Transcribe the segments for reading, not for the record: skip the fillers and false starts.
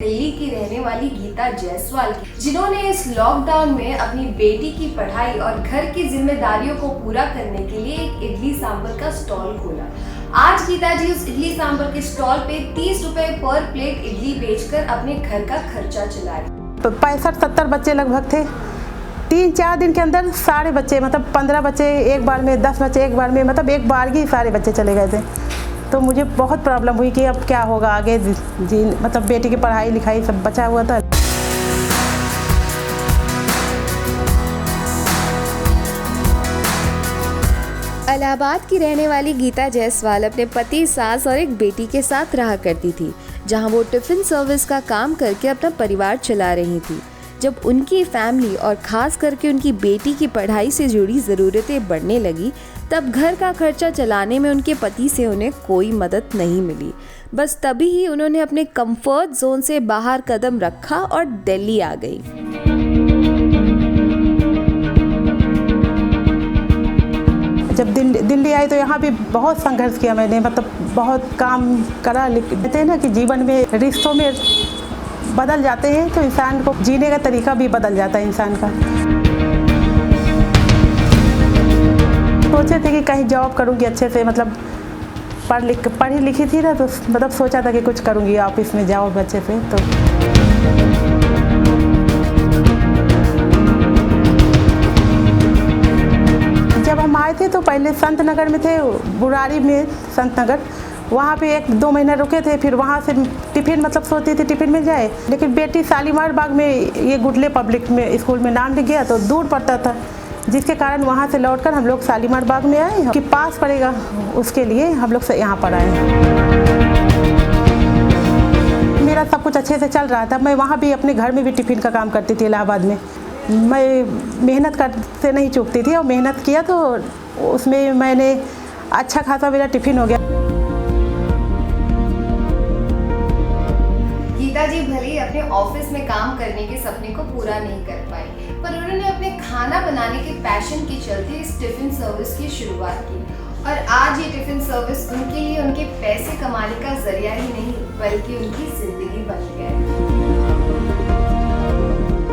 दिल्ली की रहने वाली गीता जायसवाल जिन्होंने इस लॉकडाउन में अपनी बेटी की पढ़ाई और घर की जिम्मेदारियों को पूरा करने के लिए एक इडली सांभर का स्टॉल खोला। आज गीता जी उस इडली सांभर के स्टॉल पे 30 रुपए पर प्लेट इडली बेचकर अपने घर का खर्चा चला रही। 65-70 बच्चे लगभग थे। 3-4 दिन के अंदर सारे बच्चे मतलब 15 बच्चे एक बार में, 10 बच्चे एक बार में, मतलब एक बार ही सारे बच्चे चले गए थे। तो मुझे बहुत प्रॉब्लम हुई कि अब क्या होगा आगे जी, मतलब बेटी की पढ़ाई लिखाई सब बचा हुआ था। इलाहाबाद की रहने वाली गीता जायसवाल अपने पति, सास और एक बेटी के साथ रहा करती थी, जहां वो टिफिन सर्विस का काम करके अपना परिवार चला रही थी। जब उनकी फैमिली और खास करके उनकी बेटी की पढ़ाई से जुड़ी ज़रूरतें बढ़ने लगी, तब घर का खर्चा चलाने में उनके पति से उन्हें कोई मदद नहीं मिली। बस तभी ही उन्होंने अपने कंफर्ट जोन से बाहर कदम रखा और दिल्ली आ गई। जब दिल्ली आई तो यहाँ भी बहुत संघर्ष किया मैंने, मतलब बहुत काम करा। कहते हैं ना कि जीवन में रिश्तों में बदल जाते हैं तो इंसान को जीने का तरीका भी बदल जाता है इंसान का। सोचे थे कि कहीं जॉब करूँगी अच्छे से, मतलब पढ़ी लिखी थी ना, तो मतलब सोचा था कि कुछ करूँगी ऑफिस में जॉब अच्छे से। तो जब हम आए थे तो पहले संत नगर में थे, बुराड़ी में संत नगर, वहाँ पे 1-2 महीने रुके थे। फिर वहाँ से टिफ़िन मतलब सोचती थी टिफ़िन में जाए, लेकिन बेटी शालीमार बाग में ये गुडले पब्लिक में स्कूल में नाम लिख गया तो दूर पड़ता था, जिसके कारण वहाँ से लौटकर हम लोग शालीमार बाग में आए कि पास पड़ेगा, उसके लिए हम लोग यहाँ पर आए। मेरा सब कुछ अच्छे से चल रहा था। मैं वहाँ भी अपने घर में भी टिफ़िन का काम करती थी इलाहाबाद में। मैं मेहनत करते नहीं चूकती थी और मेहनत किया तो उसमें मैंने अच्छा खासा मेरा टिफ़िन हो गया। गीता जी भले ही अपने ऑफिस में काम करने के सपने को पूरा नहीं कर पाई, पर उन्होंने अपने खाना बनाने के पैशन के चलते इस टिफिन सर्विस की शुरुआत की और आज ये टिफिन सर्विस उनके लिए उनके पैसे कमाने का जरिया ही नहीं बल्कि उनकी जिंदगी बन गया है।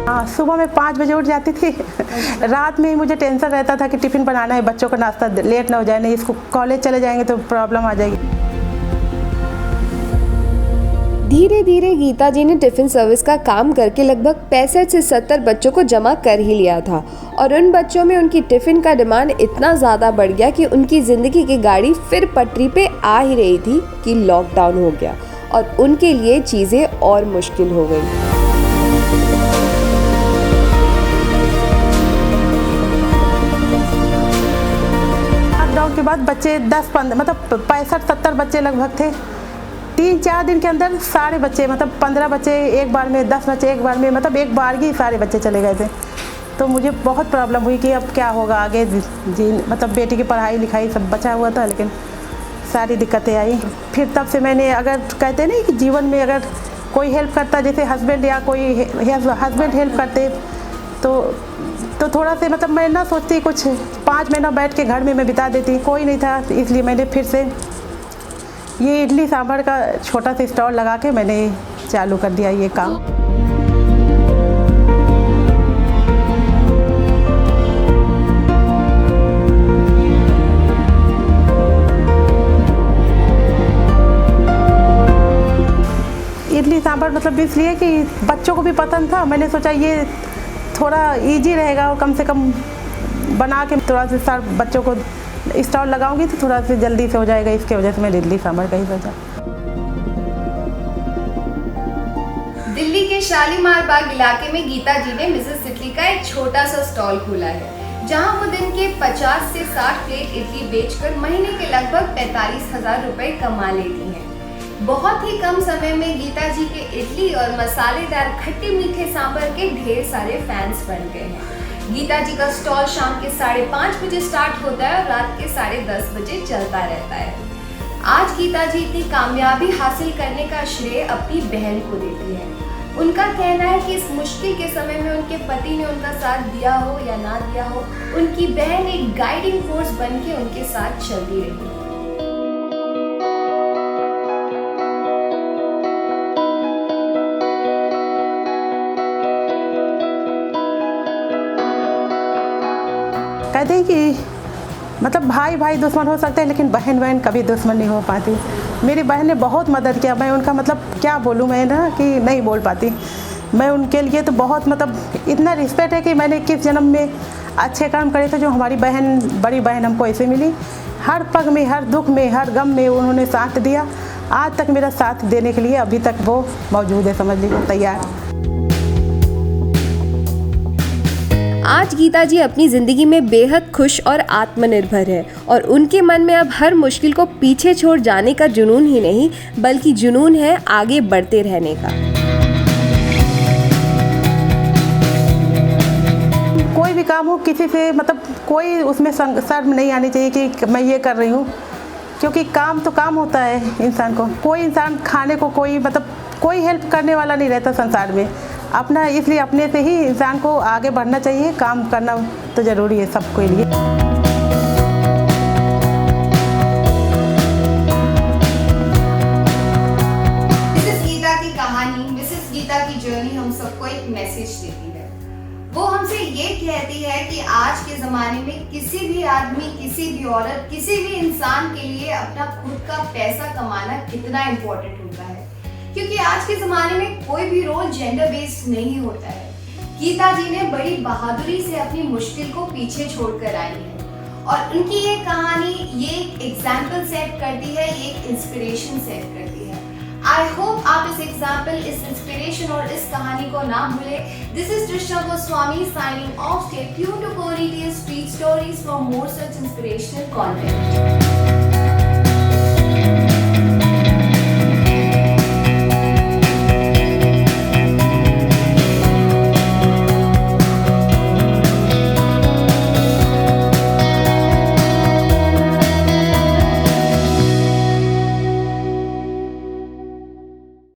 हाँ, सुबह में 5 बजे उठ जाती थी। रात में ही मुझे टेंशन रहता था कि टिफ़िन बनाना है, बच्चों का नाश्ता लेट ना हो जाए, नहीं इसको कॉलेज चले जाएंगे तो प्रॉब्लम आ जाएगी। धीरे धीरे गीता जी ने टिफिन सर्विस का काम करके लगभग 65 से 70 बच्चों को जमा कर ही लिया था और उन बच्चों में उनकी टिफिन का डिमांड इतना ज़्यादा बढ़ गया कि उनकी ज़िंदगी की गाड़ी फिर पटरी पे आ ही रही थी कि लॉकडाउन हो गया और उनके लिए चीज़ें और मुश्किल हो गई। लॉकडाउन के बाद बच्चे 10-15 मतलब 65-70 बच्चे लगभग थे। 3-4 दिन के अंदर सारे बच्चे मतलब 15 बच्चे एक बार में, 10 बच्चे एक बार में, मतलब एक बार ही सारे बच्चे चले गए थे। तो मुझे बहुत प्रॉब्लम हुई कि अब क्या होगा आगे जी, मतलब बेटी की पढ़ाई लिखाई सब बचा हुआ था, लेकिन सारी दिक्कतें आई। फिर तब से मैंने, अगर कहते नहीं कि जीवन में अगर कोई हेल्प करता, जैसे हस्बैंड या कोई हस्बैंड हेल्प करते तो थोड़ा से मतलब मैं ना सोचती कुछ 5 महीना बैठ के घर में मैं बिता देती, कोई नहीं था, इसलिए मैंने फिर से ये इडली सांभर का छोटा सा स्टॉल लगा के मैंने चालू कर दिया ये काम। इडली सांभर मतलब इसलिए कि बच्चों को भी पसंद था, मैंने सोचा ये थोड़ा इजी रहेगा और कम से कम बना के थोड़ा सा बच्चों को स्टॉल लगाऊंगी तो थोड़ा सा जल्दी से हो जाएगा, इसके वजह से मैं इडली सांभर का ही सोचा। दिल्ली के शालीमार बाग इलाके में गीता जी ने मिसेस इडली का एक छोटा सा स्टॉल खोला है, जहां वो दिन के 50 से 60 प्लेट इडली बेचकर महीने के लगभग 45,000 रुपए कमा लेती हैं। बहुत ही कम समय में गीता जी के इडली और मसालेदार खट्टे मीठे सांभर के ढेर सारे फैंस बन गए हैं। गीता जी का स्टॉल शाम के 5:30 बजे स्टार्ट होता है और रात के 10:30 बजे चलता रहता है। आज गीता जी इतनी कामयाबी हासिल करने का श्रेय अपनी बहन को देती है। उनका कहना है कि इस मुश्किल के समय में उनके पति ने उनका साथ दिया हो या ना दिया हो, उनकी बहन एक गाइडिंग फोर्स बन के उनके साथ चलती रही। कहते हैं कि मतलब भाई भाई दुश्मन हो सकते हैं, लेकिन बहन बहन कभी दुश्मन नहीं हो पाती। मेरी बहन ने बहुत मदद किया, मैं उनका मतलब क्या बोलूँ मैं ना कि नहीं बोल पाती। मैं उनके लिए तो बहुत मतलब इतना रिस्पेक्ट है कि मैंने किस जन्म में अच्छे काम करे थे जो हमारी बहन, बड़ी बहन हमको ऐसे मिली। हर पग में, हर दुख में, हर गम में उन्होंने साथ दिया। आज तक मेरा साथ देने के लिए अभी तक वो मौजूद है, समझ लीजिए, तैयार। आज गीता जी अपनी ज़िंदगी में बेहद खुश और आत्मनिर्भर है और उनके मन में अब हर मुश्किल को पीछे छोड़ जाने का जुनून ही नहीं, बल्कि जुनून है आगे बढ़ते रहने का। कोई भी काम हो, किसी से मतलब कोई उसमें शर्म नहीं आनी चाहिए कि मैं ये कर रही हूँ, क्योंकि काम तो काम होता है इंसान को। कोई इंसान खाने को कोई मतलब कोई हेल्प करने वाला नहीं रहता संसार में अपना, इसलिए अपने से ही इंसान को आगे बढ़ना चाहिए। काम करना तो ज़रूरी है सबके लिए। मिसेस गीता की कहानी, मिसेस गीता की जर्नी हम सबको एक मैसेज देती है। वो हमसे ये कहती है कि आज के ज़माने में किसी भी आदमी, किसी भी औरत, किसी भी इंसान के लिए अपना खुद का पैसा कमाना कितना इम्पोर्टेंट होता है, क्योंकि आज के ज़माने में कोई भी रोल जेंडर बेस्ड नहीं होता है। गीता जी ने बड़ी बहादुरी से अपनी मुश्किल को पीछे छोड़कर आई है और उनकी ये कहानी ये एक एग्जाम्पल सेट करती है, ये एक इंस्पिरेशन सेट करती है। आई होप आप इस एग्जाम्पल, इस इंस्पिरेशन और इस कहानी को ना भूलें। This is Trishna Goswami signing off. Stay tuned to Ponytail Street Stories for more such inspirational content.